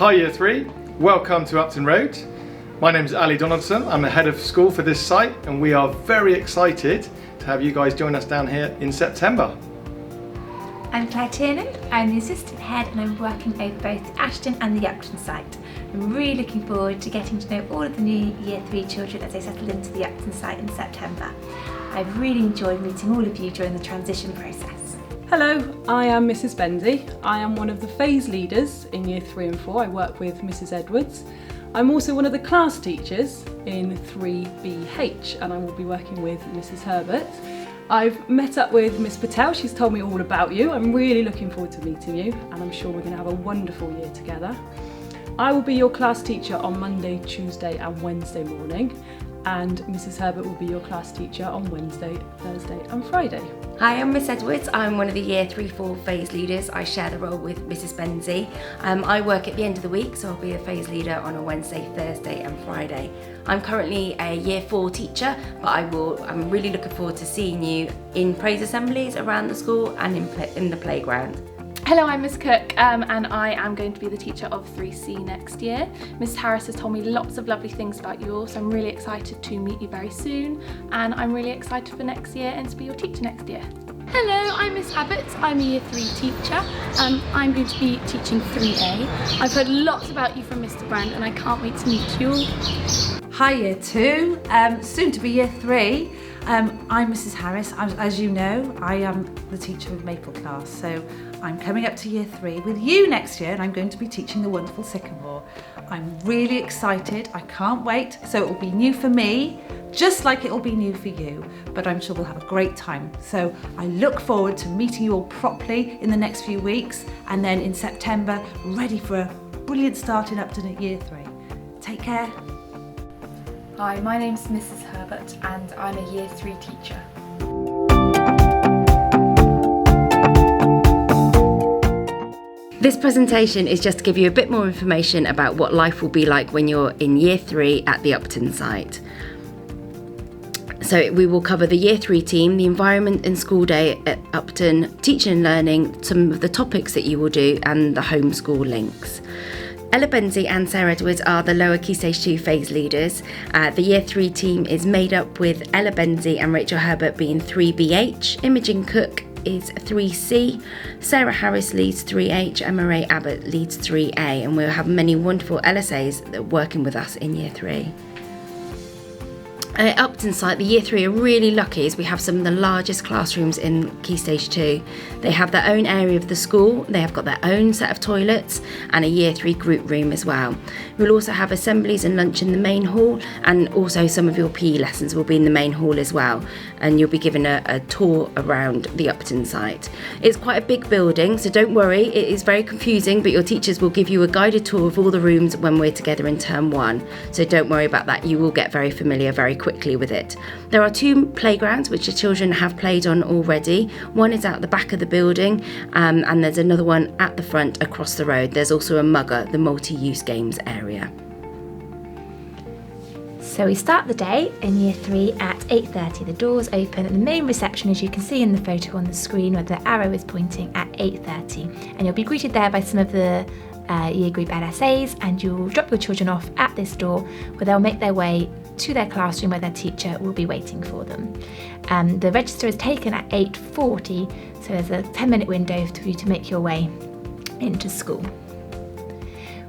Hi Year 3, welcome to Upton Road. My name is Ali Donaldson, I'm the head of school for this site and we are very excited to have you guys join us down here in September. I'm Claire Tiernan, I'm the assistant head and I'm working over both the Ashton and the Upton site. I'm really looking forward to getting to know all of the new Year 3 children as they settle into the Upton site in September. I've really enjoyed meeting all of you during the transition process. Hello, I am Mrs Benzie. I am one of the phase leaders in Year 3 and 4. I work with Mrs Edwards. I'm also one of the class teachers in 3BH and I will be working with Mrs Herbert. I've met up with Miss Patel, she's told me all about you. I'm really looking forward to meeting you and I'm sure we're going to have a wonderful year together. I will be your class teacher on Monday, Tuesday and Wednesday morning, and Mrs Herbert will be your class teacher on Wednesday, Thursday and Friday. Hi, I'm Miss Edwards. I'm one of the Year 3-4 phase leaders. I share the role with Mrs Benzie. I work at the end of the week, so I'll be a phase leader on a Wednesday, Thursday and Friday. I'm currently a Year 4 teacher, but I'm really looking forward to seeing you in praise assemblies around the school and in the playground. Hello, I'm Miss Cook and I am going to be the teacher of 3C next year. Mrs Harris has told me lots of lovely things about you all, so I'm really excited to meet you very soon and I'm really excited for next year and to be your teacher next year. Hello, I'm Miss Abbott. I'm a Year 3 teacher. I'm going to be teaching 3A. I've heard lots about you from Mr Brand and I can't wait to meet you all. Hi Year 2, soon to be Year 3. I'm Mrs Harris. As you know, I am the teacher of Maple class, so I'm coming up to Year 3 with you next year and I'm going to be teaching the wonderful Sycamore. I'm really excited, I can't wait. So it will be new for me, just like it will be new for you, but I'm sure we'll have a great time. So I look forward to meeting you all properly in the next few weeks and then in September, ready for a brilliant start in Upton at Year 3. Take care. Hi, my name's Mrs Herbert and I'm a Year 3 teacher. This presentation is just to give you a bit more information about what life will be like when you're in Year 3 at the Upton site. So we will cover the Year 3 team, the environment and school day at Upton, teaching and learning, some of the topics that you will do and the homeschool links. Ella Benzie and Sarah Edwards are the lower Key Stage 2 phase leaders. The Year 3 team is made up with Ella Benzie and Rachel Herbert being 3BH, Imogen Cook is 3C, Sarah Harris leads 3H and Marae Abbott leads 3A, and we'll have many wonderful LSAs that are working with us in Year 3. At Upton site, the Year 3 are really lucky as we have some of the largest classrooms in Key Stage 2. They have their own area of the school, they have got their own set of toilets and a Year 3 group room as well. We'll also have assemblies and lunch in the main hall, and also some of your PE lessons will be in the main hall as well, and you'll be given a tour around the Upton site. It's quite a big building, so don't worry, it is very confusing, but your teachers will give you a guided tour of all the rooms when we're together in term 1, so don't worry about that, you will get very familiar very quickly with it. There are 2 playgrounds which the children have played on already. One is out the back of the building and there's another one at the front across the road. There's also a mugger, the multi-use games area. So we start the day in Year 3 at 8:30. The doors open and the main reception, as you can see in the photo on the screen where the arrow is pointing, at 8:30. And you'll be greeted there by some of the year group LSAs, and you'll drop your children off at this door where they'll make their way to their classroom where their teacher will be waiting for them. The register is taken at 8:40, so there's a 10-minute window for you to make your way into school.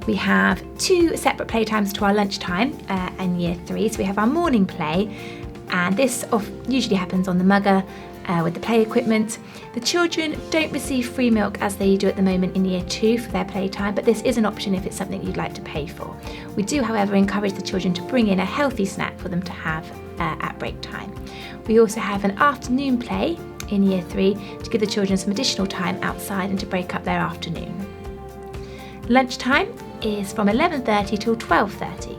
We have 2 separate playtimes to our lunchtime in Year 3. So we have our morning play, and this usually happens on the mugger with the play equipment. The children don't receive free milk as they do at the moment in Year 2 for their playtime, but this is an option if it's something you'd like to pay for. We do, however, encourage the children to bring in a healthy snack for them to have at break time. We also have an afternoon play in Year 3 to give the children some additional time outside and to break up their afternoon. Lunchtime is from 11:30 till 12:30.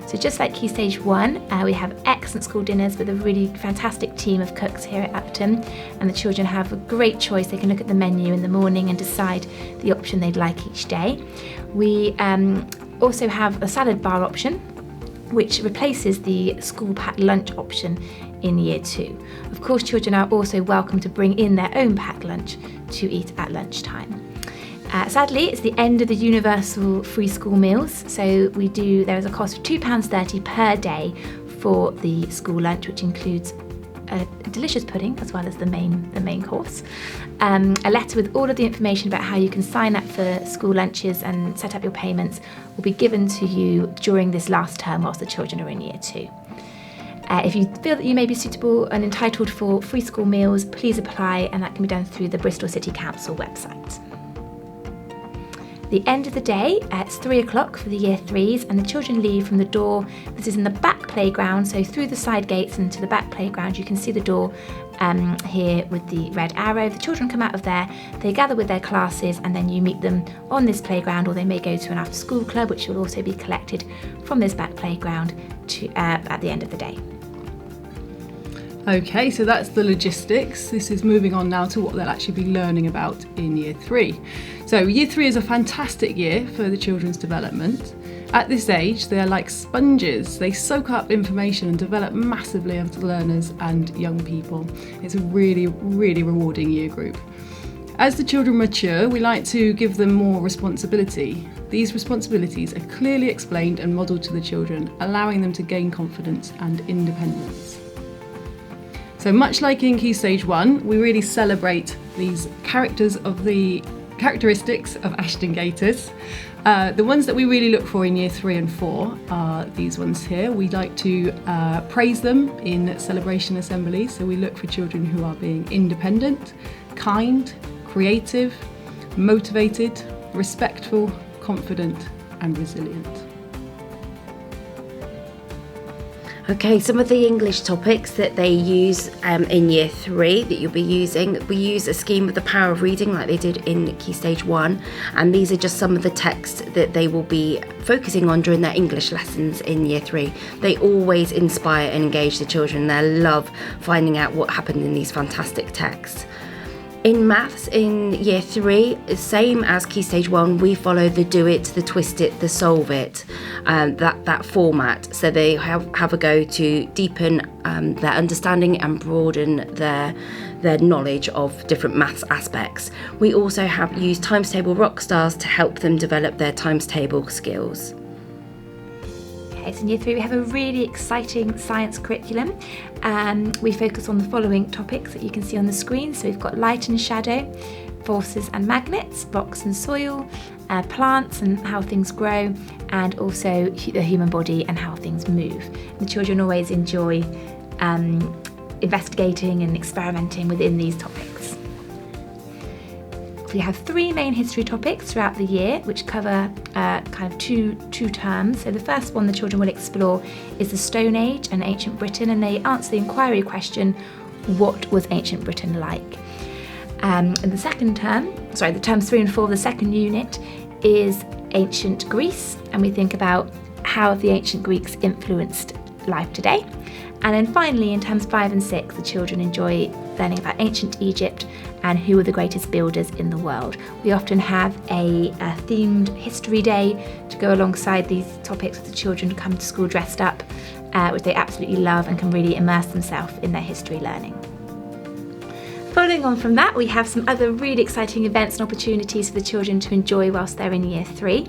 So just like Key Stage 1, we have excellent school dinners with a really fantastic team of cooks here at Upton, and the children have a great choice. They can look at the menu in the morning and decide the option they'd like each day. We also have a salad bar option, which replaces the school packed lunch option in Year 2. Of course, children are also welcome to bring in their own packed lunch to eat at lunchtime. Sadly, it's the end of the universal free school meals, so there is a cost of £2.30 per day for the school lunch, which includes a delicious pudding as well as the main course. A letter with all of the information about how you can sign up for school lunches and set up your payments will be given to you during this last term whilst the children are in year 2. If you feel that you may be suitable and entitled for free school meals, please apply, and that can be done through the Bristol City Council website. The end of the day, it's 3 o'clock for the year 3s, and the children leave from the door. This is in the back playground, so through the side gates into the back playground. You can see the door here with the red arrow. The children come out of there, they gather with their classes, and then you meet them on this playground, or they may go to an after school club, which will also be collected from this back playground at the end of the day. Okay, so that's the logistics. This is moving on now to what they'll actually be learning about in year 3. So year 3 is a fantastic year for the children's development. At this age, they're like sponges. They soak up information and develop massively as learners and young people. It's a really, really rewarding year group. As the children mature, we like to give them more responsibility. These responsibilities are clearly explained and modelled to the children, allowing them to gain confidence and independence. So much like in Key Stage 1, we really celebrate these characteristics of Ashton Gators. The ones that we really look for in year 3 and 4 are these ones here. We like to praise them in celebration assemblies. So we look for children who are being independent, kind, creative, motivated, respectful, confident and resilient. Okay, some of the English topics that they use in year 3 that you'll be using, we use a scheme of the power of reading like they did in Key Stage 1, and these are just some of the texts that they will be focusing on during their English lessons in year 3. They always inspire and engage the children. They love finding out what happened in these fantastic texts. In maths in year 3, same as Key Stage 1, we follow the do it, the twist it, the solve it, that format. So they have a go to deepen their understanding and broaden their knowledge of different maths aspects. We also have used Times Table Rockstars to help them develop their times table skills. So in year 3 we have a really exciting science curriculum. We focus on the following topics that you can see on the screen. So we've got light and shadow, forces and magnets, rocks and soil, plants and how things grow, and also the human body and how things move. The children always enjoy investigating and experimenting within these topics. We have 3 main history topics throughout the year which cover kind of two terms. So the first one the children will explore is the Stone Age and ancient Britain, and they answer the inquiry question, what was ancient Britain like? And the the terms 3 and 4 of the second unit is ancient Greece, and we think about how the ancient Greeks influenced life today. And then finally, in terms 5 and 6, the children enjoy learning about ancient Egypt and who were the greatest builders in the world. We often have a themed history day to go alongside these topics for the children to come to school dressed up, which they absolutely love and can really immerse themselves in their history learning. Following on from that, we have some other really exciting events and opportunities for the children to enjoy whilst they're in year 3.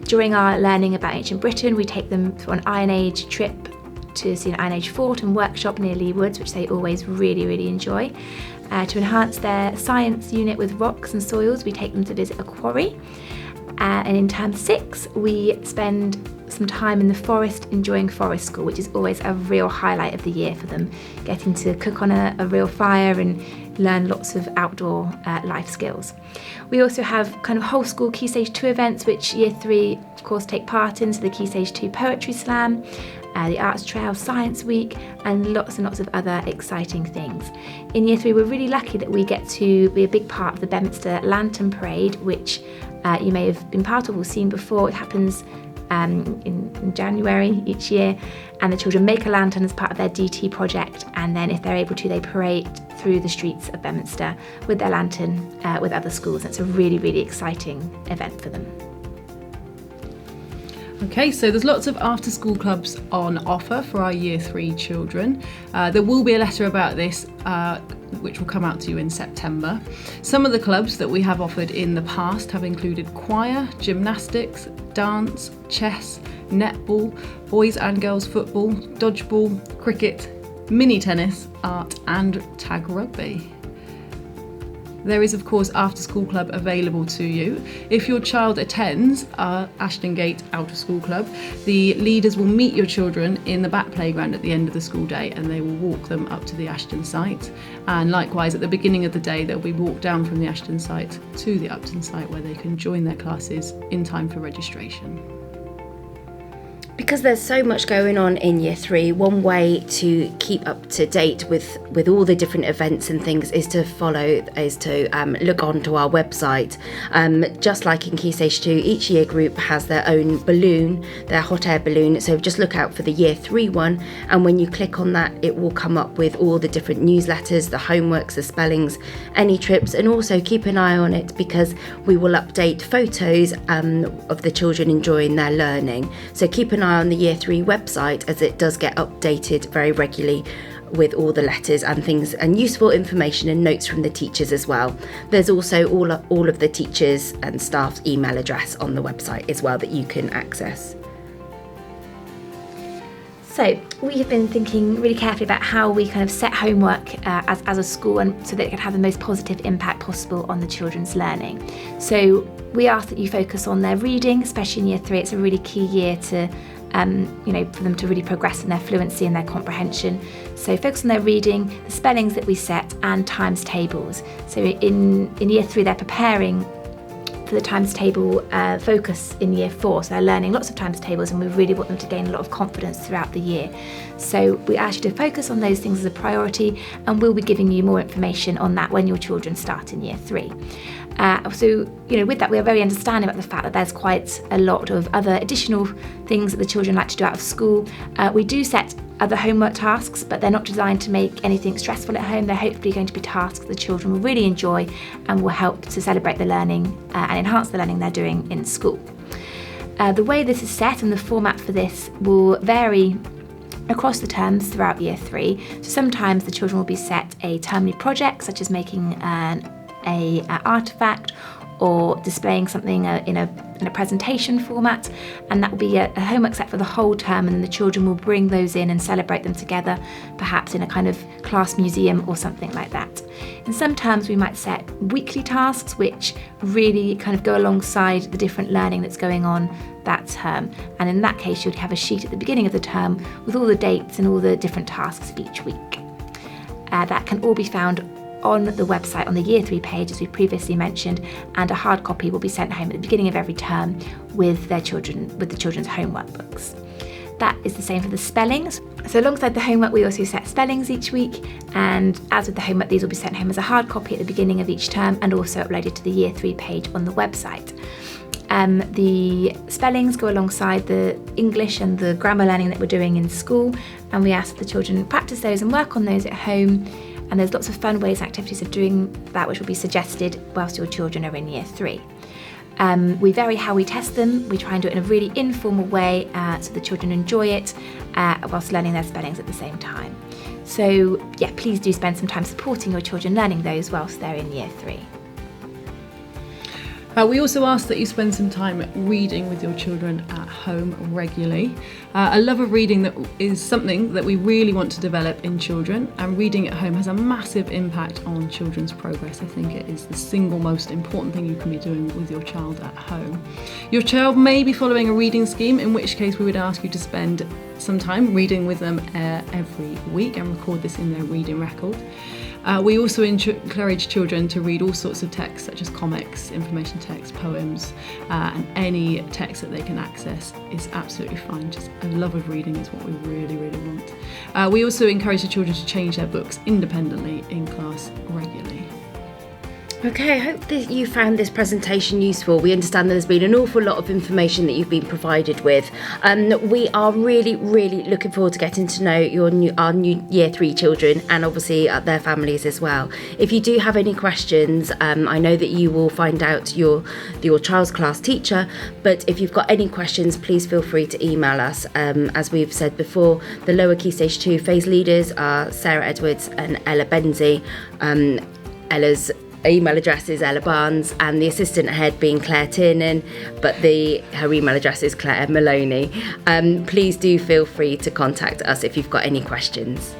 During our learning about ancient Britain, we take them for an Iron Age trip to see an Iron Age fort and workshop near Lee Woods, which they always really, really enjoy. To enhance their science unit with rocks and soils, we take them to visit a quarry. And in term 6, we spend some time in the forest enjoying forest school, which is always a real highlight of the year for them, getting to cook on a real fire and learn lots of outdoor life skills. We also have kind of whole school Key Stage 2 events, which year 3 of course take part in, so the Key Stage 2 Poetry Slam, the Arts Trail, Science Week, and lots of other exciting things. In year 3 we're really lucky that we get to be a big part of the Bedminster Lantern Parade, which you may have been part of or seen before. It happens in January each year, and the children make a lantern as part of their DT project, and then if they're able to, they parade through the streets of Bedminster with their lantern with other schools. It's a really, really exciting event for them. Okay, so there's lots of after school clubs on offer for our Year 3 children. There will be a letter about this which will come out to you in September. Some of the clubs that we have offered in the past have included choir, gymnastics, dance, chess, netball, boys and girls football, dodgeball, cricket, mini tennis, art and tag rugby. There is of course after school club available to you. If your child attends our Ashton Gate out of school club, the leaders will meet your children in the back playground at the end of the school day and they will walk them up to the Ashton site. And likewise at the beginning of the day they'll be walked down from the Ashton site to the Upton site where they can join their classes in time for registration. Because there's so much going on in Year 3, one way to keep up to date with all the different events and things is to look onto our website. Just like in Key Stage 2, each year group has their own balloon, their hot air balloon, so just look out for the Year 3 one, and when you click on that it will come up with all the different newsletters, the homeworks, the spellings, any trips, and also keep an eye on it because we will update photos of the children enjoying their learning. So keep an eye on the Year 3 website as it does get updated very regularly with all the letters and things and useful information and notes from the teachers as well. There's also all of the teachers and staff's email address on the website as well that you can access. So we have been thinking really carefully about how we kind of set homework as a school and so that it can have the most positive impact possible on the children's learning. So we ask that you focus on their reading, especially in Year 3. It's a really key year to for them to really progress in their fluency and their comprehension. So focus on their reading, the spellings that we set, and times tables. So in Year 3 they're preparing for the times table focus in Year 4. So they're learning lots of times tables and we really want them to gain a lot of confidence throughout the year. So we ask you to focus on those things as a priority and we'll be giving you more information on that when your children start in Year 3. With that, we are very understanding about the fact that there's quite a lot of other additional things that the children like to do out of school. We do set other homework tasks, but they're not designed to make anything stressful at home. They're hopefully going to be tasks the children will really enjoy and will help to celebrate the learning and enhance the learning they're doing in school. The way this is set and the format for this will vary across the terms throughout Year 3. So sometimes the children will be set a termly project, such as making an artifact or displaying something in a presentation format, and that will be a homework set for the whole term, and the children will bring those in and celebrate them together, perhaps in a kind of class museum or something like that. In some terms we might set weekly tasks which really kind of go alongside the different learning that's going on that term, and in that case you'd have a sheet at the beginning of the term with all the dates and all the different tasks each week. That can all be found on the website on the Year 3 page, as we previously mentioned, and a hard copy will be sent home at the beginning of every term with the children's homework books. That is the same for the spellings. So alongside the homework we also set spellings each week, and as with the homework these will be sent home as a hard copy at the beginning of each term and also uploaded to the Year 3 page on the website. The spellings go alongside the English and the grammar learning that we're doing in school, and we ask that the children practice those and work on those at home. And there's lots of fun ways and activities of doing that which will be suggested whilst your children are in Year 3. We vary how we test them. We try and do it in a really informal way so the children enjoy it whilst learning their spellings at the same time. So yeah, please do spend some time supporting your children learning those whilst they're in Year 3. We also ask that you spend some time reading with your children at home regularly. A love of reading that is something that we really want to develop in children, and reading at home has a massive impact on children's progress. I think it is the single most important thing you can be doing with your child at home. Your child may be following a reading scheme, in which case we would ask you to spend some time reading with them every week and record this in their reading record. We also encourage children to read all sorts of texts such as comics, information text, poems, and any text that they can access is absolutely fine. Just a love of reading is what we really, really want. We also encourage the children to change their books independently in class regularly. Okay, I hope that you found this presentation useful. We understand that there's been an awful lot of information that you've been provided with. We are really, really looking forward to getting to know our new Year 3 children and obviously their families as well. If you do have any questions, I know that you will find out your child's class teacher, but if you've got any questions, please feel free to email us. As we've said before, the lower Key Stage 2 phase leaders are Sarah Edwards and Ella Benzie. Ella's email address is Ella Barnes and the assistant head being Claire Tiernan, but her email address is Claire Maloney. Please do feel free to contact us if you've got any questions.